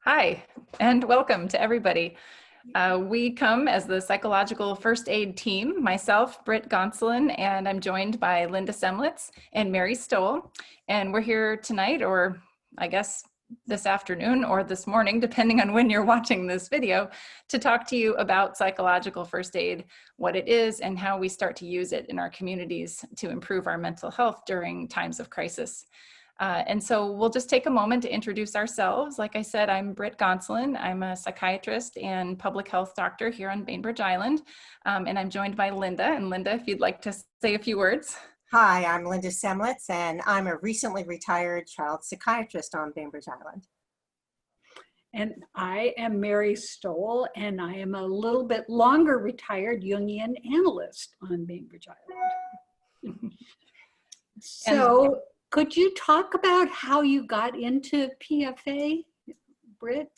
Hi, and welcome to everybody. We come as the psychological first aid team, myself, Britt Gonsolin, and I'm joined by Linda Semlitz and Mary Stoll. And we're here tonight, or I guess this afternoon or this morning, depending on when you're watching this video, to talk to you about psychological first aid, what it is, and how we start to use it in our communities to improve our mental health during times of crisis. And so we'll just take a moment to introduce ourselves. Like I said, I'm Britt Gonsolin. I'm a psychiatrist and public health doctor here on Bainbridge Island. And I'm joined by Linda. And Linda, if you'd like to say a few words. Hi, I'm Linda Semlitz, and I'm a recently retired child psychiatrist on Bainbridge Island. And I am Mary Stoll, and I am a little bit longer retired Jungian analyst on Bainbridge Island. So could you talk about how you got into PFA, Britt?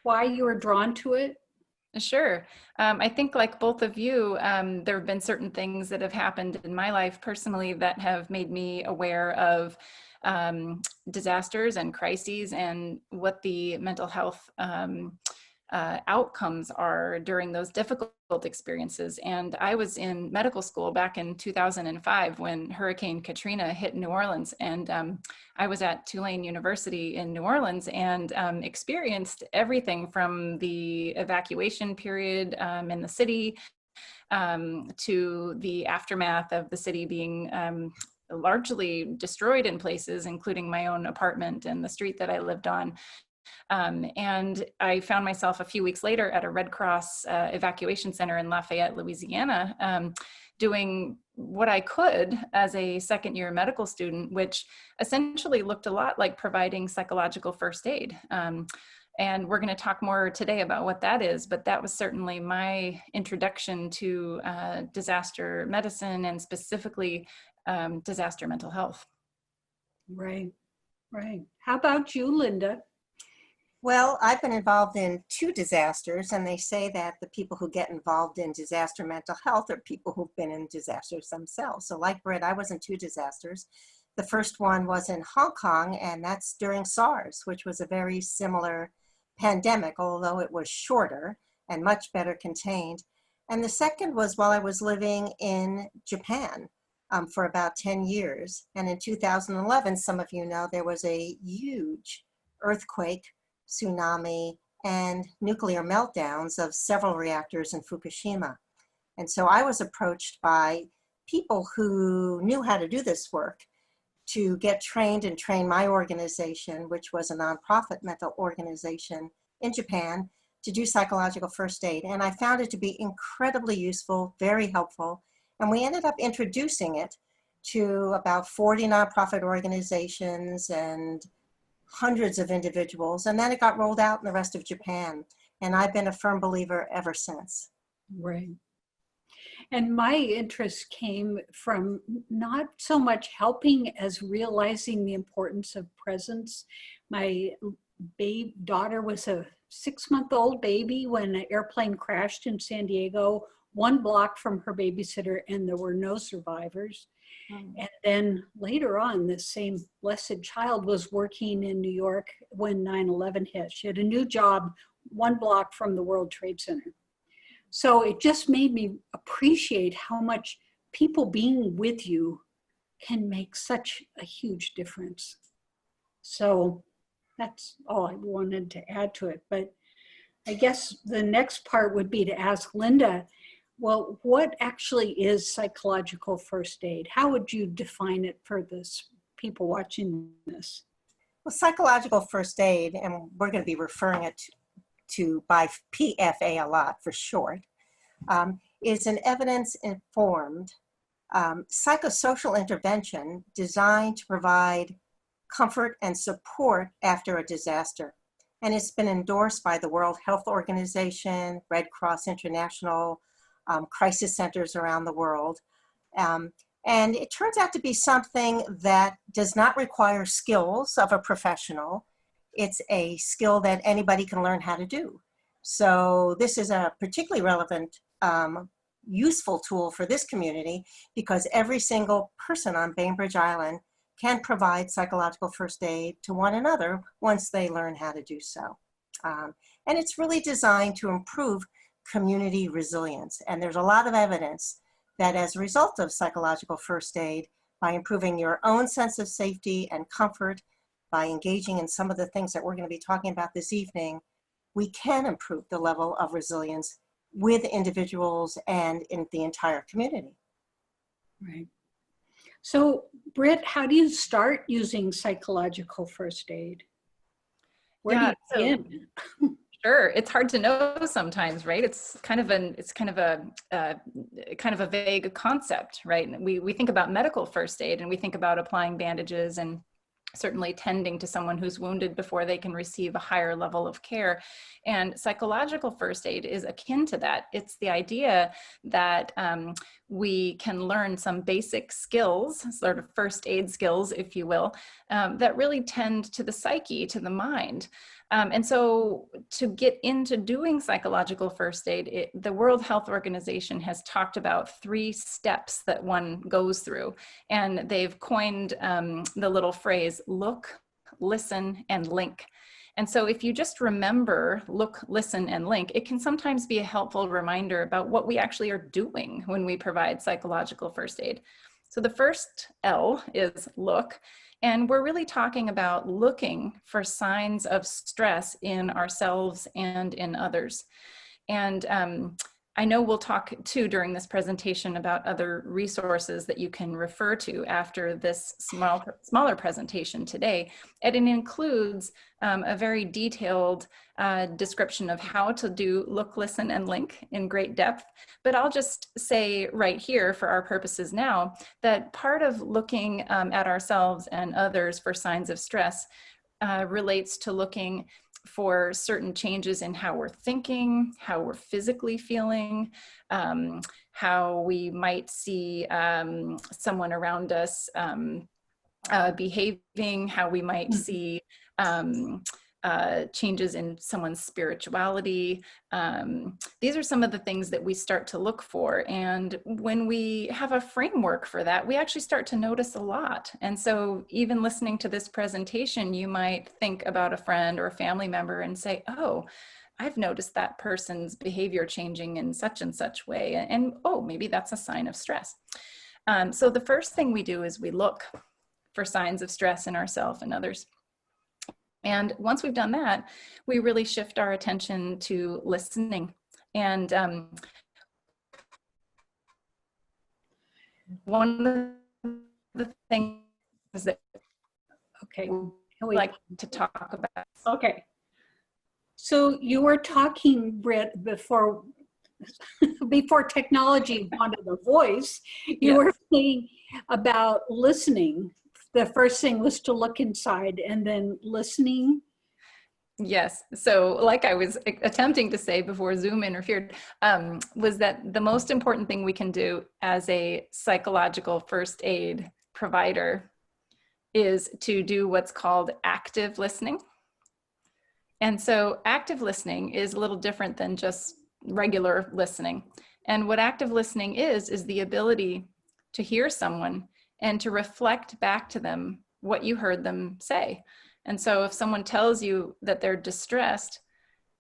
Why you were drawn to it? Sure. I think like both of you, there have been certain things that have happened in my life personally that have made me aware of disasters and crises and what the mental health outcomes are during those difficult experiences. And I was in medical school back in 2005 when Hurricane Katrina hit New Orleans. And I was at Tulane University in New Orleans and experienced everything from the evacuation period in the city to the aftermath of the city being largely destroyed in places, including my own apartment and the street that I lived on. And I found myself a few weeks later at a Red Cross evacuation center in Lafayette, Louisiana, doing what I could as a second-year medical student, which essentially looked a lot like providing psychological first aid. And we're going to talk more today about what that is, but that was certainly my introduction to disaster medicine and specifically disaster mental health. Right, right. How about you, Linda? Well, I've been involved in 2 disasters, and they say that the people who get involved in disaster mental health are people who've been in disasters themselves. So like Britt, I was in 2 disasters. The first one was in Hong Kong, and that's during SARS, which was a very similar pandemic, although it was shorter and much better contained. And the second was while I was living in Japan for about 10 years. And in 2011, some of you know, there was a huge earthquake, tsunami, and nuclear meltdowns of several reactors in Fukushima. And so I was approached by people who knew how to do this work to get trained and train my organization, which was a nonprofit mental organization in Japan, to do psychological first aid. And I found it to be incredibly useful, very helpful. And we ended up introducing it to about 40 nonprofit organizations and hundreds of individuals, and then it got rolled out in the rest of Japan. And I've been a firm believer ever since. Right. And my interest came from not so much helping as realizing the importance of presence. My daughter was a 6-month-old baby when an airplane crashed in San Diego, 1 block from her babysitter, and there were no survivors. And then later on, this same blessed child was working in New York when 9/11 hit. She had a new job 1 block from the World Trade Center. So it just made me appreciate how much people being with you can make such a huge difference. So that's all I wanted to add to it. But I guess the next part would be to ask Linda, well, what actually is psychological first aid? How would you define it for this people watching this? Well, psychological first aid, and we're going to be referring it to by PFA a lot for short, is an evidence-informed psychosocial intervention designed to provide comfort and support after a disaster. And it's been endorsed by the World Health Organization, Red Cross International, crisis centers around the world. And it turns out to be something that does not require skills of a professional. It's a skill that anybody can learn how to do. So this is a particularly relevant, useful tool for this community because every single person on Bainbridge Island can provide psychological first aid to one another once they learn how to do so. And it's really designed to improve community resilience. And there's a lot of evidence that as a result of psychological first aid, by improving your own sense of safety and comfort, by engaging in some of the things that we're going to be talking about this evening, we can improve the level of resilience with individuals and in the entire community. Right. So, Britt, how do you start using psychological first aid? Where do you begin? Sure, it's hard to know sometimes, right? It's kind of a vague concept, right? We think about medical first aid and we think about applying bandages and certainly tending to someone who's wounded before they can receive a higher level of care. And psychological first aid is akin to that. It's the idea that we can learn some basic skills, sort of first aid skills, if you will, that really tend to the psyche, to the mind. And so to get into doing psychological first aid, the World Health Organization has talked about 3 steps that one goes through. And they've coined the little phrase, look, listen, and link. And so if you just remember, look, listen, and link, it can sometimes be a helpful reminder about what we actually are doing when we provide psychological first aid. So the first L is look. And we're really talking about looking for signs of stress in ourselves and in others. And I know we'll talk too during this presentation about other resources that you can refer to after this smaller presentation today. And it includes a very detailed description of how to do look, listen, and link in great depth. But I'll just say right here for our purposes now that part of looking at ourselves and others for signs of stress relates to looking for certain changes in how we're thinking, how we're physically feeling, how we might see someone around us behaving, how we might see changes in someone's spirituality. These are some of the things that we start to look for. And when we have a framework for that, we actually start to notice a lot. And so even listening to this presentation, you might think about a friend or a family member and say, oh, I've noticed that person's behavior changing in such and such way. And oh, maybe that's a sign of stress. So the first thing we do is we look for signs of stress in ourselves and others. And once we've done that, we really shift our attention to listening. And one of the things that we like to talk about. Okay. So you were talking, Britt, before technology wanted a voice, you were saying about listening. The first thing was to look inside and then listening. Yes. So like I was attempting to say before Zoom interfered, was that the most important thing we can do as a psychological first aid provider is to do what's called active listening. And so active listening is a little different than just regular listening. And what active listening is the ability to hear someone and to reflect back to them what you heard them say. And so if someone tells you that they're distressed,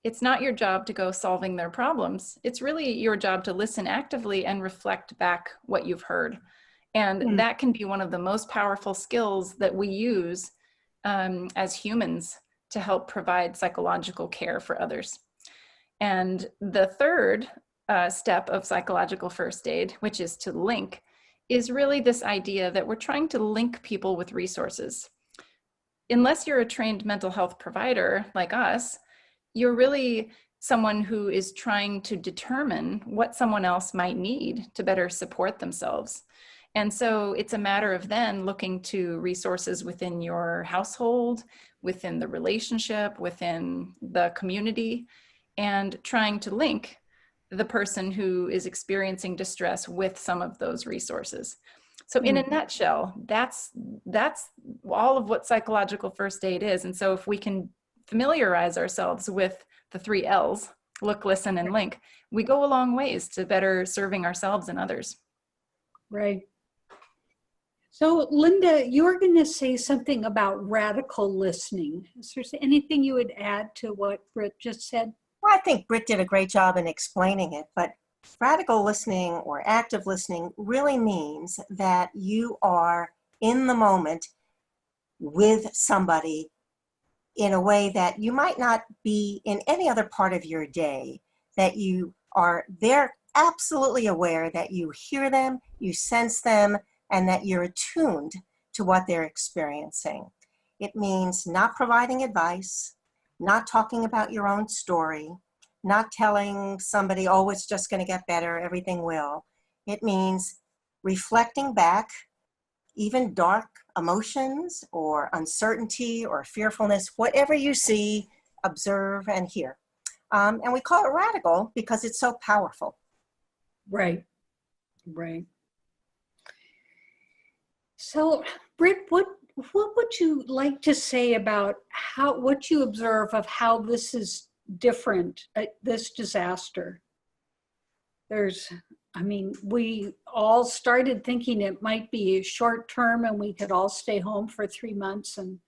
it's not your job to go solving their problems. It's really your job to listen actively and reflect back what you've heard. And that can be one of the most powerful skills that we use as humans to help provide psychological care for others. And the third step of psychological first aid, which is to link, is really this idea that we're trying to link people with resources. Unless you're a trained mental health provider like us, you're really someone who is trying to determine what someone else might need to better support themselves. And so it's a matter of then looking to resources within your household, within the relationship, within the community, and trying to link the person who is experiencing distress with some of those resources. So in a nutshell, that's all of what psychological first aid is. And so if we can familiarize ourselves with the 3 L's, look, listen, and link, we go a long ways to better serving ourselves and others. Right. So, Linda, you're going to say something about radical listening. Is there anything you would add to what Britt just said? Well, I think Britt did a great job in explaining it, but radical listening or active listening really means that you are in the moment with somebody in a way that you might not be in any other part of your day, that you are there absolutely aware that you hear them, you sense them, and that you're attuned to what they're experiencing. It means not providing advice, not talking about your own story, not telling somebody, oh, it's just going to get better, everything will. It means reflecting back even dark emotions or uncertainty or fearfulness, whatever you see, observe, and hear. And we call it radical because it's so powerful. Right, right. So, Britt, what would you like to say about what you observe of how this is different, this disaster? We all started thinking it might be short term and we could all stay home for 3 months, and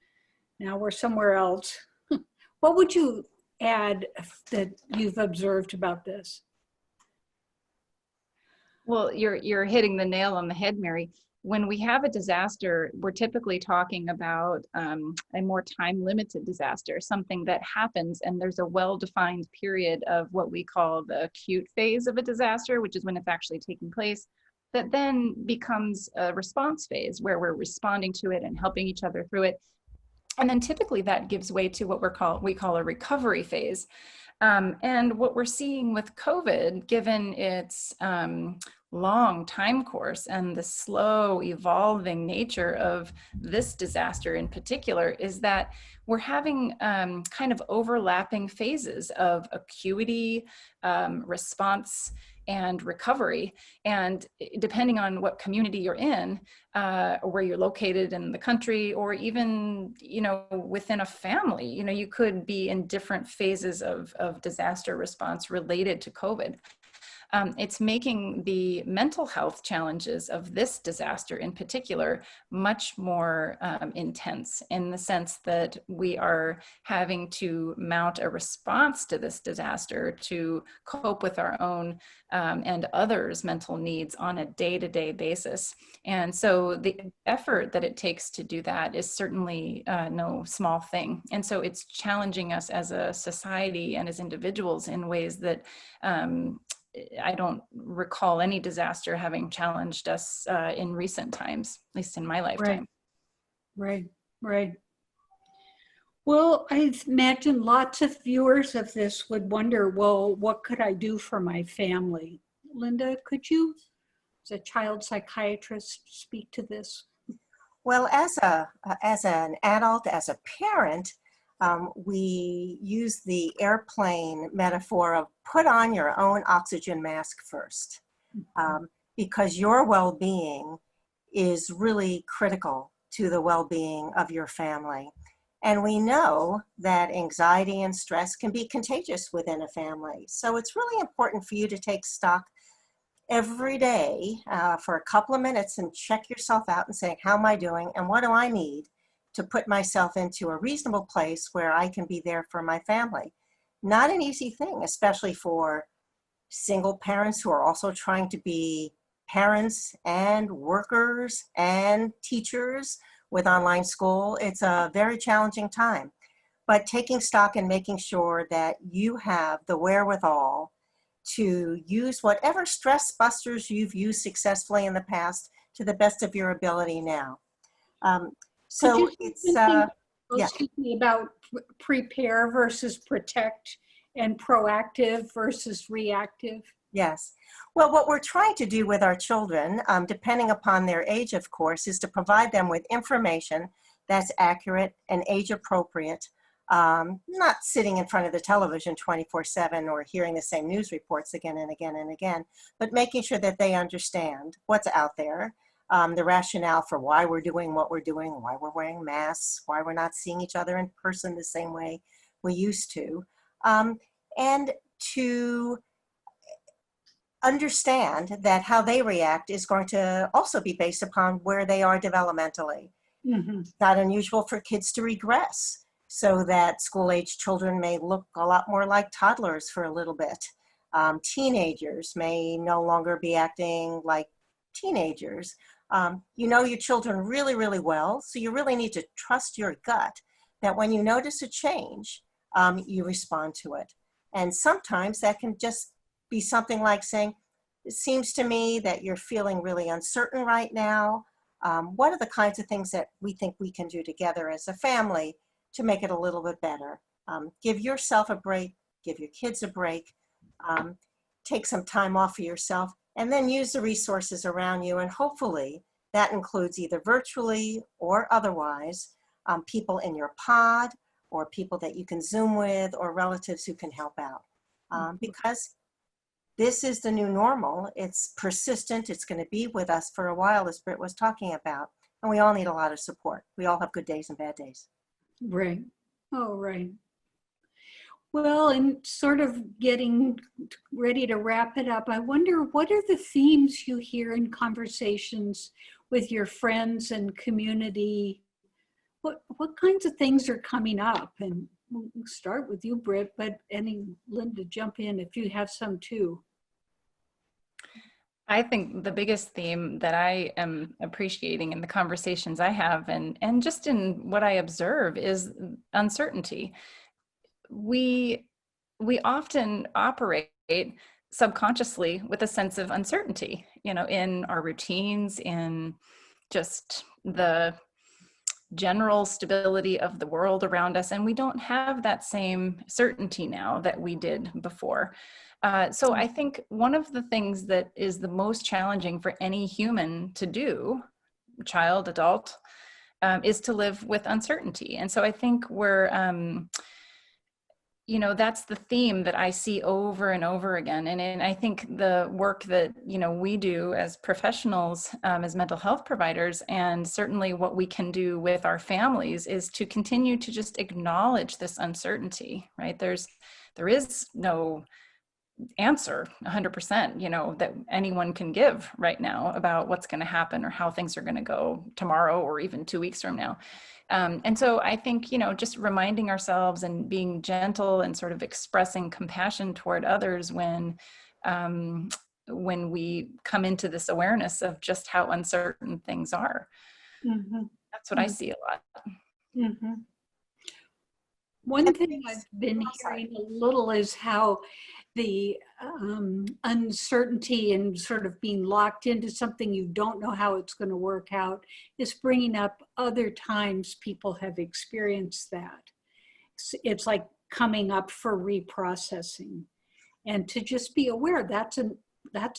now we're somewhere else. What would you add that you've observed about this? Well, you're hitting the nail on the head, Mary. When we have a disaster, we're typically talking about a more time-limited disaster, something that happens and there's a well-defined period of what we call the acute phase of a disaster, which is when it's actually taking place, that then becomes a response phase where we're responding to it and helping each other through it. And then typically that gives way to what we call a recovery phase. And what we're seeing with COVID, given its long time course and the slow evolving nature of this disaster in particular, is that we're having kind of overlapping phases of acuity, response, and recovery. And depending on what community you're in, or where you're located in the country, or even, within a family, you could be in different phases of disaster response related to COVID. It's making the mental health challenges of this disaster in particular much more intense, in the sense that we are having to mount a response to this disaster to cope with our own and others' mental needs on a day-to-day basis. And so the effort that it takes to do that is certainly no small thing. And so it's challenging us as a society and as individuals in ways that I don't recall any disaster having challenged us in recent times, at least in my lifetime. Right. Well, I imagine lots of viewers of this would wonder, well, what could I do for my family? Linda, could you, as a child psychiatrist, speak to this? Well, as an adult, as a parent, we use the airplane metaphor of put on your own oxygen mask first, because your well-being is really critical to the well-being of your family. And we know that anxiety and stress can be contagious within a family. So it's really important for you to take stock every day for a couple of minutes and check yourself out and say, how am I doing and what do I need to put myself into a reasonable place where I can be there for my family. Not an easy thing, especially for single parents who are also trying to be parents and workers and teachers with online school. It's a very challenging time. But taking stock and making sure that you have the wherewithal to use whatever stress busters you've used successfully in the past to the best of your ability now. So it's, yeah. Excuse me, about prepare versus protect and proactive versus reactive. Yes. Well, what we're trying to do with our children, depending upon their age, of course, is to provide them with information that's accurate and age appropriate, not sitting in front of the television 24/7 or hearing the same news reports again and again and again, but making sure that they understand what's out there, the rationale for why we're doing what we're doing, why we're wearing masks, why we're not seeing each other in person the same way we used to, and to understand that how they react is going to also be based upon where they are developmentally. Mm-hmm. It's not unusual for kids to regress, so that school-age children may look a lot more like toddlers for a little bit. Teenagers may no longer be acting like teenagers. You know your children really, really well, so you really need to trust your gut that when you notice a change, you respond to it. And sometimes that can just be something like saying, it seems to me that you're feeling really uncertain right now. What are the kinds of things that we think we can do together as a family to make it a little bit better? Give yourself a break, give your kids a break, take some time off for yourself, and then use the resources around you. And hopefully that includes either virtually or otherwise, people in your pod or people that you can Zoom with or relatives who can help out. Because this is the new normal. It's persistent. It's going to be with us for a while, as Britt was talking about. And we all need a lot of support. We all have good days and bad days. Right. Oh, right. Well, and sort of getting ready to wrap it up, I wonder, what are the themes you hear in conversations with your friends and community? What kinds of things are coming up? And we'll start with you, Britt, but Linda, jump in if you have some too. I think the biggest theme that I am appreciating in the conversations I have and just in what I observe is uncertainty. We often operate subconsciously with a sense of uncertainty, in our routines, in just the general stability of the world around us, and we don't have that same certainty now that we did before. So I think one of the things that is the most challenging for any human to do, child, adult, is to live with uncertainty. And so I think that's the theme that I see over and over again. And I think the work that, we do as professionals, as mental health providers, and certainly what we can do with our families is to continue to just acknowledge this uncertainty, right? There is no answer 100%, that anyone can give right now about what's going to happen or how things are going to go tomorrow or even 2 weeks from now. And so I think, just reminding ourselves and being gentle and sort of expressing compassion toward others when we come into this awareness of just how uncertain things are. Mm-hmm. That's what I see a lot. Mm-hmm. One thing I've been hearing a little is how the uncertainty and sort of being locked into something you don't know how it's going to work out is bringing up other times people have experienced that. It's like coming up for reprocessing, and to just be aware that's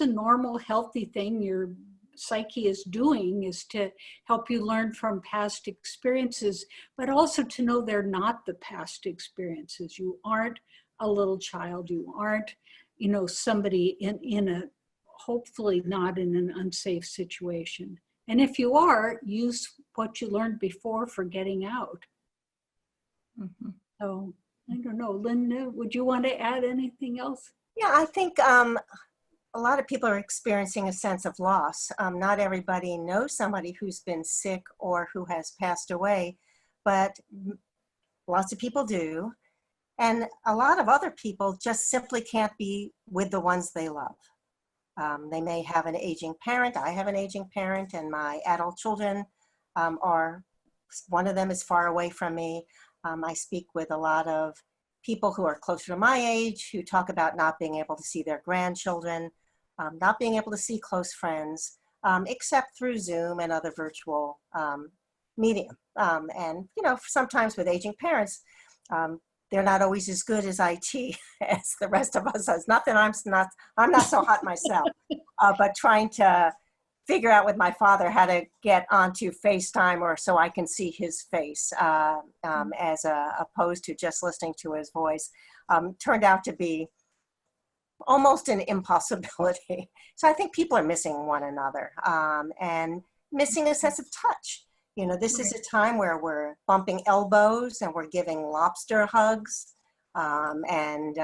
a normal, healthy thing your psyche is doing, is to help you learn from past experiences, but also to know they're not the past experiences. You aren't a little child. You aren't, somebody in a, hopefully not in an unsafe situation. And if you are, use what you learned before for getting out. Mm-hmm. So I don't know, Linda, would you want to add anything else? Yeah, I think a lot of people are experiencing a sense of loss. Not everybody knows somebody who's been sick or who has passed away, but lots of people do. And a lot of other people just simply can't be with the ones they love. They may have an aging parent. I have an aging parent, and my adult children one of them is far away from me. I speak with a lot of people who are closer to my age who talk about not being able to see their grandchildren, not being able to see close friends, except through Zoom and other virtual medium. And, sometimes with aging parents, they're not always as good as IT as the rest of us. It's not that I'm not so hot myself, but trying to figure out with my father how to get onto FaceTime or so I can see his face as opposed to just listening to his voice turned out to be almost an impossibility. So I think people are missing one another and missing a sense of touch. This is a time where we're bumping elbows and we're giving lobster hugs and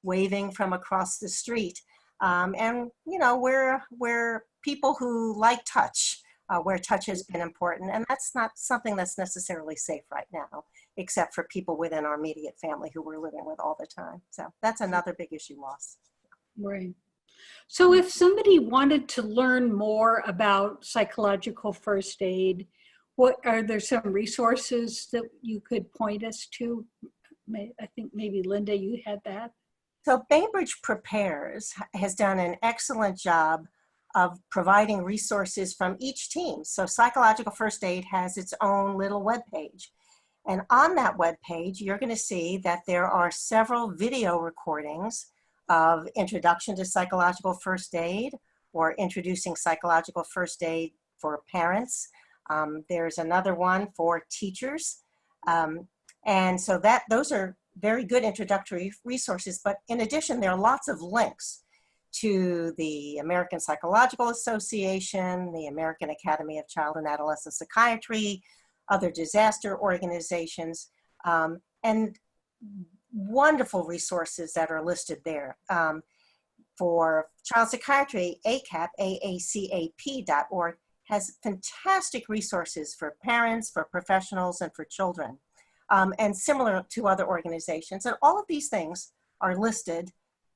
waving from across the street. And, you know, we're people who like touch, where touch has been important. And that's not something that's necessarily safe right now, except for people within our immediate family who we're living with all the time. So that's another big issue loss. Right. So if somebody wanted to learn more about psychological first aid, what are there some resources that you could point us to? I think maybe Linda, you had that. So Bainbridge Prepares has done an excellent job of providing resources from each team. So Psychological First Aid has its own little webpage. And on that webpage, you're going to see that there are several video recordings of introduction to psychological first aid or introducing psychological first aid for parents. There's another one for teachers. And so those are very good introductory resources. But in addition, there are lots of links to the American Psychological Association, the American Academy of Child and Adolescent Psychiatry, other disaster organizations, and wonderful resources that are listed there. For child psychiatry, ACAP, aacap.org, has fantastic resources for parents, for professionals, and for children, and similar to other organizations. And all of these things are listed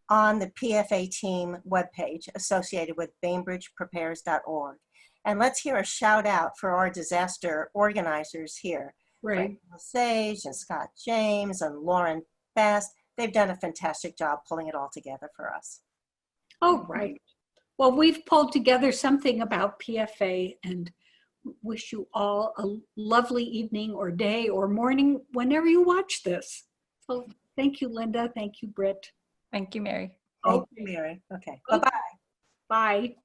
on the PFA team webpage associated with bainbridgeprepares.org. And let's hear a shout out for our disaster organizers here. Right. Sage and Scott James and Lauren Best. They've done a fantastic job pulling it all together for us. Oh, right. Well, we've pulled together something about PFA and wish you all a lovely evening or day or morning whenever you watch this. So thank you, Linda. Thank you, Britt. Thank you, Mary. Thank you, Mary. Okay. Bye-bye. Bye.